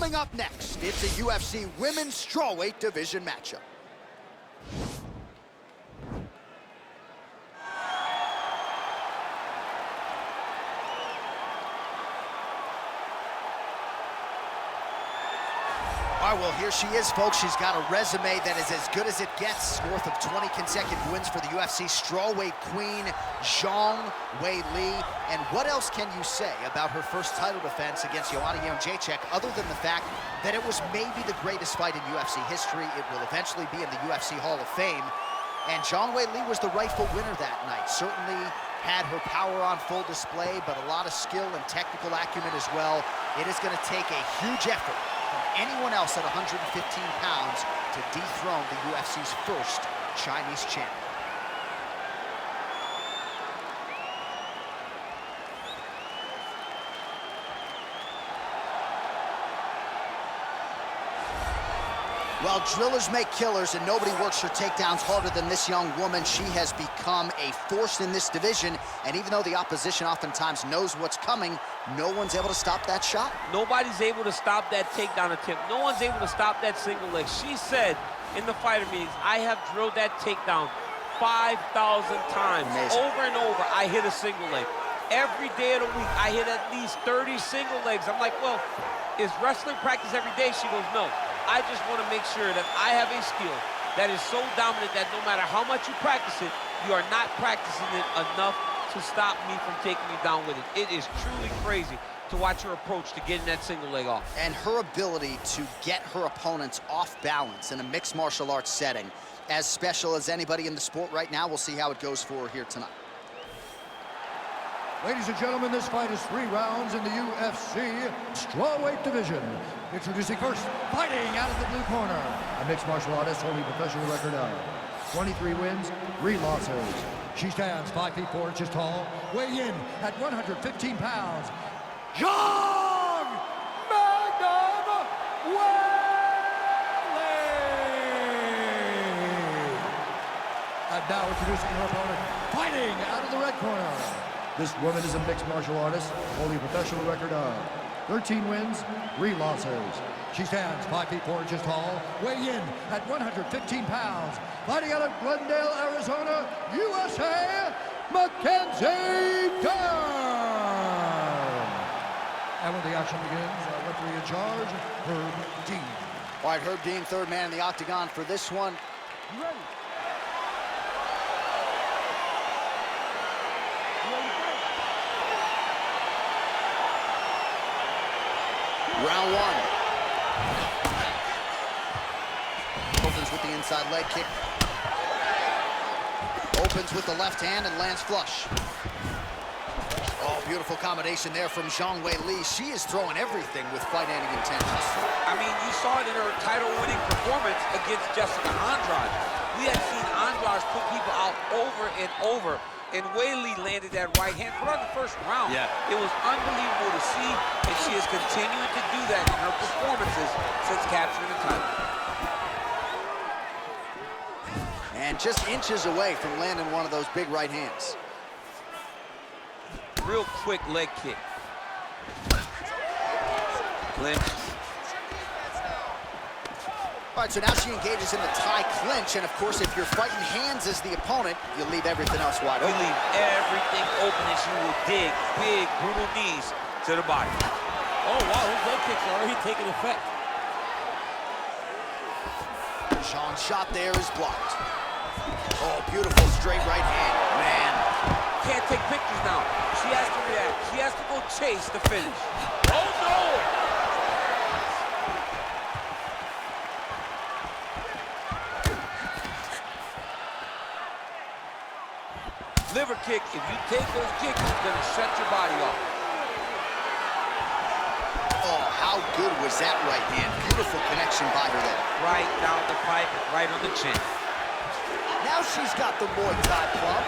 Coming up next, it's a UFC Women's Strawweight Division matchup. All right, well, here she is, folks. She's got a resume that is as good as it gets. North of 20 consecutive wins for the UFC strawweight queen, Zhang Weili. And what else can you say about her first title defense against Joanna Jędrzejczyk, other than the fact that it was maybe the greatest fight in UFC history? It will eventually be in the UFC Hall of Fame. And Zhang Weili was the rightful winner that night. Certainly had her power on full display, but a lot of skill and technical acumen as well. It is going to take a huge effort from anyone else at 115 pounds to dethrone the UFC's first Chinese champion. Well, drillers make killers, and nobody works her takedowns harder than this young woman. She has become a force in this division, and even though the opposition oftentimes knows what's coming, no one's able to stop that shot. Nobody's able to stop that takedown attempt. No one's able to stop that single leg. She said in the fighter meetings, I have drilled that takedown 5,000 times. Amazing. Over and over, I hit a single leg. Every day of the week, I hit at least 30 single legs. I'm like, well, is wrestling practice every day? She goes, no. I just want to make sure that I have a skill that is so dominant that no matter how much you practice it, you are not practicing it enough to stop me from taking me down with it. It is truly crazy to watch her approach to getting that single leg off. And her ability to get her opponents off balance in a mixed martial arts setting, as special as anybody in the sport right now. We'll see how it goes for her here tonight. Ladies and gentlemen, this fight is 3 rounds in the UFC strawweight division. Introducing first, fighting out of the blue corner, a mixed martial artist holding a professional record of 23 wins, 3 losses. She stands 5 feet 4 inches tall, weighing in at 115 pounds. Zhang Weili! And now introducing her opponent, fighting out of the red corner. This woman is a mixed martial artist, holding a professional record of 13 wins, 3 losses. She stands 5 feet 4 inches tall, weighing in at 115 pounds. Fighting out of Glendale, Arizona, USA, Mackenzie Dern. And when the action begins, our referee in charge, Herb Dean. All right, Herb Dean, third man in the octagon for this one. You ready? Round 1. Opens with the inside leg kick. Opens with the left hand and lands flush. Oh, beautiful combination there from Zhang Weili. She is throwing everything with fight-ending intentions. I mean, you saw it in her title-winning performance against Jessica Andrade. We had seen Andrade put people out over and over, and Weili landed that right hand right on the first round. Yeah. It was unbelievable to see, and she has continued to do that in her performances since capturing the title. And just inches away from landing one of those big right hands. Real quick leg kick. Clinch. All right, so now she engages in the tie clinch, and of course, if you're fighting hands as the opponent, you leave everything else wide You open. leave everything open as you will dig big, brutal knees to the body. Oh, wow, those leg kicks are already taking effect. Sean's shot there is blocked. Oh, beautiful straight right hand. Man. Can't take pictures now. She has to react. She has to go chase the finish. Oh, no! Liver kick, if you take those kicks, it's going to shut your body off. Oh, how good was that right hand? Beautiful connection by her there. Right down the pipe, right on the chin. Now she's got the Muay Thai club.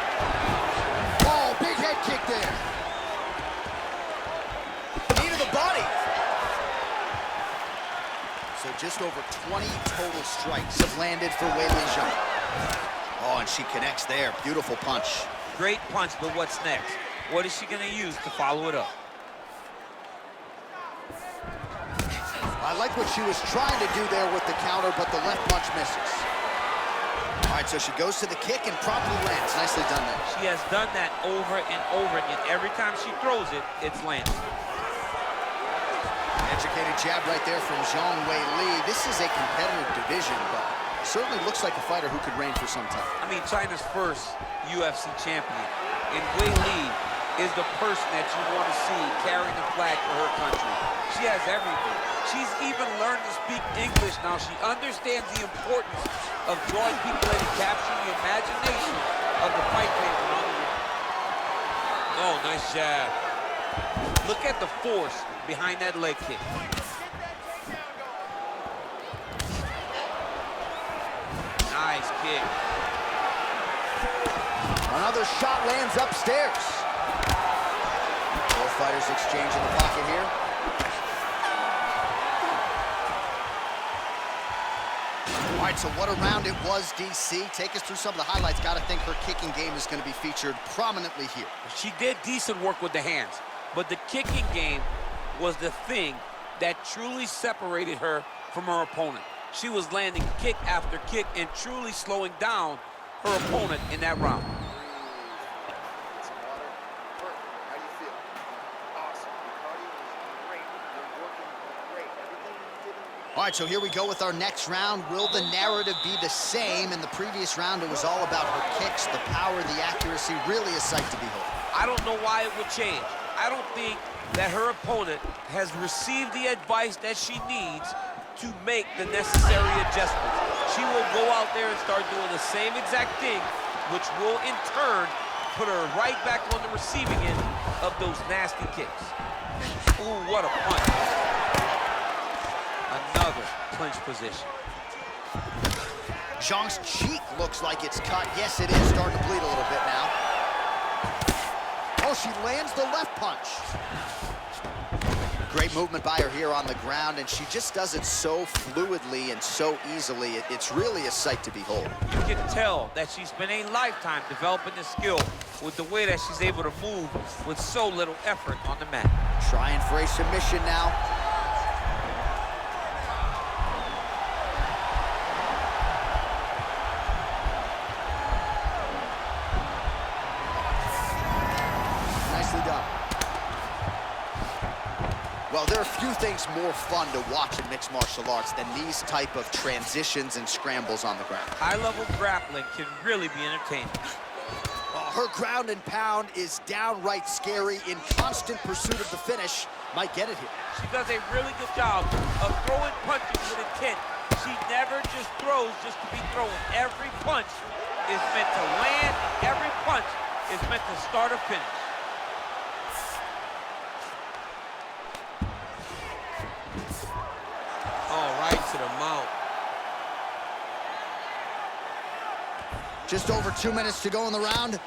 Oh, big head kick there. Knee to the body. So just over 20 total strikes have landed for Weili Zhang. Oh, and she connects there. Beautiful punch. Great punch, but what's next? What is she going to use to follow it up? I like what she was trying to do there with the counter, but the left punch misses. All right, so she goes to the kick and promptly lands. Nicely done there. She has done that over and over again. Every time she throws it, it's landed. Educated jab right there from Zhang Weili. This is a competitive division, but certainly looks like a fighter who could reign for some time. I mean, China's first UFC champion. And Weili is the person that you want to see carrying the flag for her country. She has everything. She's even learned to speak English now. She understands the importance of drawing people in and capturing the imagination of the fight fans around the world. Oh, nice jab. Look at the force behind that leg kick. Nice kick. Another shot lands upstairs. Both fighters exchange in the pocket here. All right, so what a round it was, DC. Take us through some of the highlights. Got to think her kicking game is going to be featured prominently here. She did decent work with the hands, but the kicking game was the thing that truly separated her from her opponent. She was landing kick after kick and truly slowing down her opponent in that round. All right, so here we go with our next round. Will the narrative be the same? In the previous round, it was all about her kicks, the power, the accuracy, really a sight to behold. I don't know why it would change. I don't think that her opponent has received the advice that she needs to make the necessary adjustments. She will go out there and start doing the same exact thing, which will in turn put her right back on the receiving end of those nasty kicks. Ooh, what a punch. Another clinch position. Zhang's cheek looks like it's cut. Yes, it is starting to bleed a little bit now. Oh, she lands the left punch. Great movement by her here on the ground, and she just does it so fluidly and so easily. It's really a sight to behold. You can tell that she spent a lifetime developing this skill with the way that she's able to move with so little effort on the mat. Trying for a submission now. Well, there are few things more fun to watch in mixed martial arts than these type of transitions and scrambles on the ground. High-level grappling can really be entertaining. Her ground and pound is downright scary, in constant pursuit of the finish. Might get it here. She does a really good job of throwing punches with intent. She never just throws just to be throwing. Every punch is meant to land. Every punch is meant to start or finish. To the mount. Just over 2 minutes to go in the round. Oh,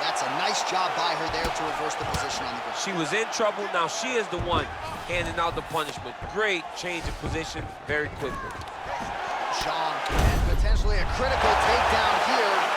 that's a nice job by her there to reverse the position on the ground. She was in trouble. Now she is the one handing out the punishment. Great change of position very quickly. Zhang, and potentially a critical takedown here.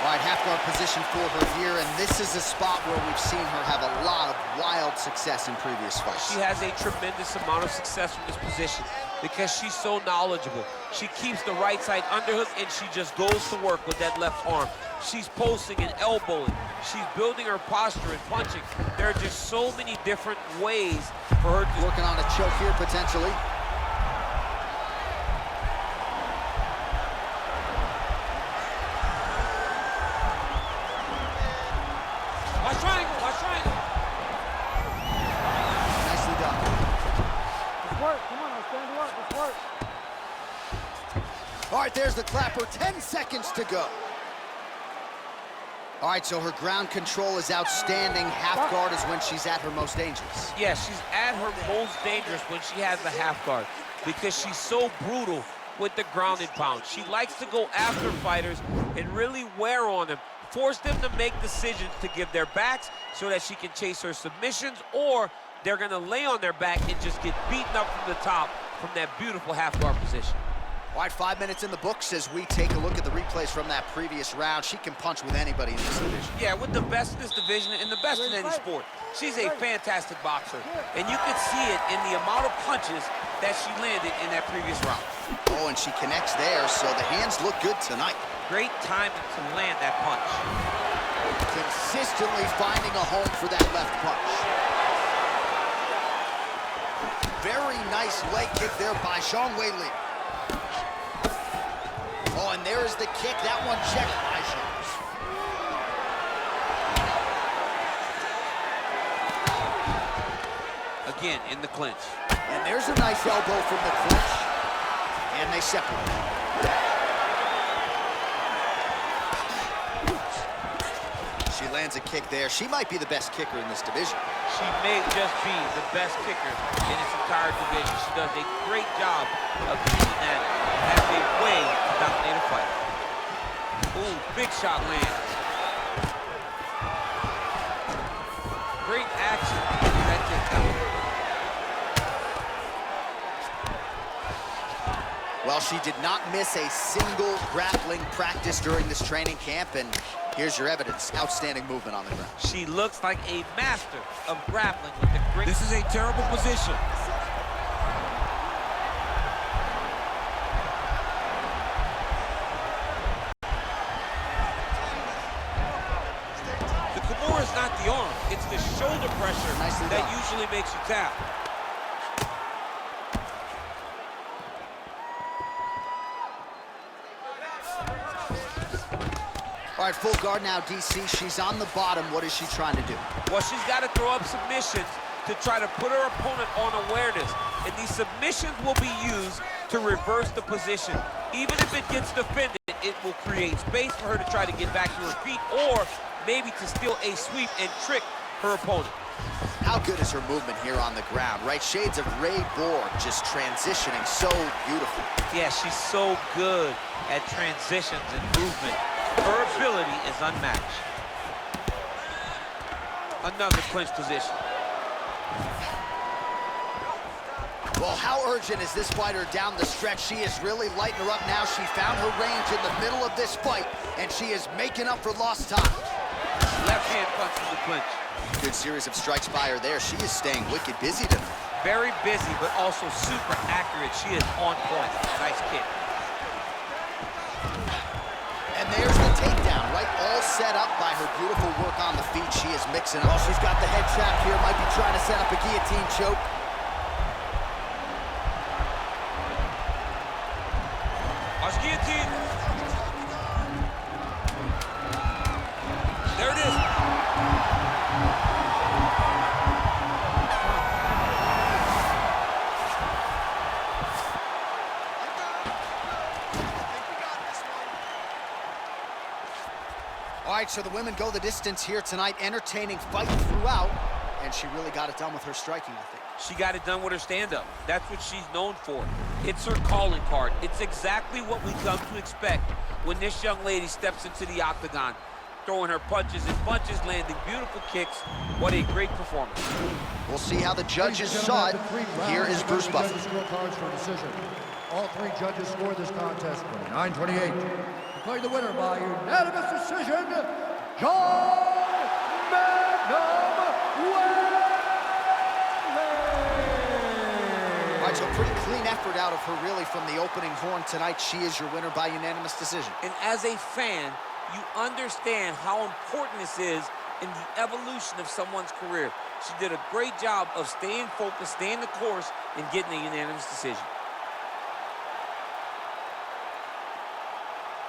All right, half guard position for her here, and this is a spot where we've seen her have a lot of wild success in previous fights. She has a tremendous amount of success from this position because she's so knowledgeable. She keeps the right side underhook, and she just goes to work with that left arm. She's posting and elbowing. She's building her posture and punching. There are just so many different ways for her to... Working on a choke here, potentially. All right, there's the clapper, 10 seconds to go. All right, so her ground control is outstanding. Half guard is when she's at her most dangerous. Yeah, she's at her most dangerous when she has the half guard because she's so brutal with the ground and pound. She likes to go after fighters and really wear on them, force them to make decisions to give their backs so that she can chase her submissions, or they're gonna lay on their back and just get beaten up from the top from that beautiful half guard position. All right, 5 minutes in the books as we take a look at the replays from that previous round. She can punch with anybody in this division. Yeah, with the best in this division and the best in any sport. She's a fantastic boxer, and you could see it in the amount of punches that she landed in that previous round. Oh, and she connects there, so the hands look good tonight. Great timing to land that punch. Consistently finding a home for that left punch. Very nice leg kick there by Zhang Weili. Oh, and there's the kick. That one checked by Zhang. Again, in the clinch. And there's a nice elbow from the clinch. And they separate. She lands a kick there. She might be the best kicker in this division. She may just be the best kicker in this entire division. She does a great job of using that as a way to dominate a fight. Ooh, big shot lands. Great action in that takedown. Well, she did not miss a single grappling practice during this training camp, and here's your evidence. Outstanding movement on the ground. She looks like a master of grappling with the great. This is a terrible position. The Kimura is not the arm. It's the shoulder pressure that usually makes you tap. All right, full guard now, DC. She's on the bottom. What is she trying to do? Well, she's got to throw up submissions to try to put her opponent on awareness. And these submissions will be used to reverse the position. Even if it gets defended, it will create space for her to try to get back to her feet or maybe to steal a sweep and trick her opponent. How good is her movement here on the ground, right? Shades of Ray Borg, just transitioning so beautiful. Yeah, she's so good at transitions and movement. Her ability is unmatched. Another clinch position. Well, how urgent is this fighter down the stretch? She is really lighting her up now. She found her range in the middle of this fight, and she is making up for lost time. Left hand punch from the clinch. Good series of strikes by her there. She is staying wicked busy tonight. Very busy, but also super accurate. She is on point. Nice kick. And there's the takedown, right? All set up by her beautiful work on the feet. She is mixing up. Well, she's got the head trap here. Might be trying to set up a guillotine choke. Watch guillotine. There it is. All right, so the women go the distance here tonight, entertaining fight throughout, and she really got it done with her striking, I think. She got it done with her stand-up. That's what she's known for. It's her calling card. It's exactly what we come to expect when this young lady steps into the octagon, throwing her punches and bunches, landing beautiful kicks. What a great performance. We'll see how the judges saw it. Here is Bruce Buffer. Scorecards for decision. All three judges scored this contest 29-28. Declaring the winner by unanimous decision, Zhang Weili. All right, so pretty clean effort out of her, really, from the opening horn tonight. She is your winner by unanimous decision. And as a fan, you understand how important this is in the evolution of someone's career. She did a great job of staying focused, staying the course, and getting a unanimous decision.